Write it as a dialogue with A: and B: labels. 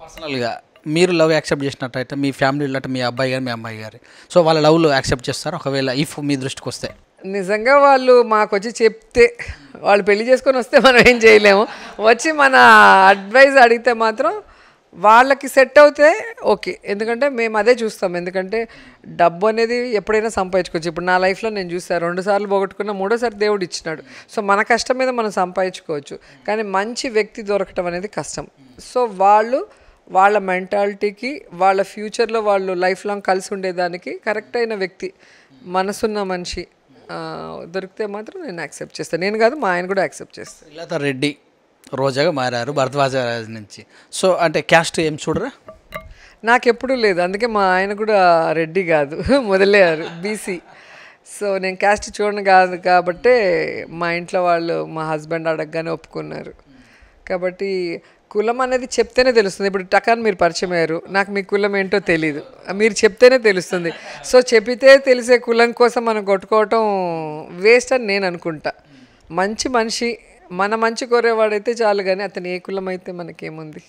A: పర్సనల్‌గా మీరు love accept చేసినట్టయితే మీ ఫ్యామిలీలో అంటే మీ అబ్బాయి గారు, మీ అమ్మాయి గారు. సో, వాళ్ళ లవ్‌లు యాక్సెప్ట్ చేస్తారా? ఒకవేళ ఇఫ్ మీ దృష్టికొస్తే?
B: నిజంగా వాళ్ళు మాకొచ్చి చెప్తే, వాళ్ళు పెళ్లి చేసుకొని వస్తే మనం ఏం చేయలేము. వచ్చి మన అడ్వైస్ అడిగితే మాత్రం వాళ్ళకి సెట్ అవుతే ఓకే. ఎందుకంటే మేము అదే చూస్తాం. ఎందుకంటే డబ్బు అనేది ఎప్పుడైనా సంపాదించుకోవచ్చు. ఇప్పుడు నా లైఫ్లో నేను చూసాను 2 సార్లు పోగొట్టుకున్న, మూడోసారి దేవుడు ఇచ్చినాడు. సో మన కష్టం మీద మనం సంపాదించుకోవచ్చు. కానీ మంచి వ్యక్తి దొరకటం అనేది కష్టం. సో వాళ్ళు వాళ్ళ మెంటాలిటీకి, వాళ్ళ ఫ్యూచర్లో వాళ్ళు లైఫ్ లాంగ్ కలిసి ఉండేదానికి కరెక్ట్ అయిన వ్యక్తి, మనసున్న మనిషి దొరికితే మాత్రం నేను యాక్సెప్ట్ చేస్తాను. నేను కాదు, మా ఆయన కూడా యాక్సెప్ట్ చేస్తాను.
A: శ్రీలత రెడ్డి రోజాగా మారారు భరద్వాజ నుంచి. సో, అంటే క్యాస్ట్ ఏం చూడరా?
B: నాకెప్పుడూ లేదు. అందుకే మా ఆయన కూడా రెడ్డి కాదు, మొదలయ్యారు బీసీ. సో నేను క్యాస్ట్ చూడను కాదు కాబట్టే మా ఇంట్లో వాళ్ళు, మా హస్బెండ్ అడగగానే ఒప్పుకున్నారు. కాబట్టి కులం అనేది చెప్తేనే తెలుస్తుంది. ఇప్పుడు టకాన్ మీరు పరిచయం అయ్యారు, నాకు మీ కులం ఏంటో తెలీదు, మీరు చెప్తేనే తెలుస్తుంది. సో చెప్పితే తెలిసే కులం కోసం మనం కొట్టుకోవటం వేస్ట్ అని నేను అనుకుంటా. మంచి మనిషి, మన మంచి కోరేవాడైతే చాలు, కానీ అతను ఏ కులం అయితే మనకేముంది.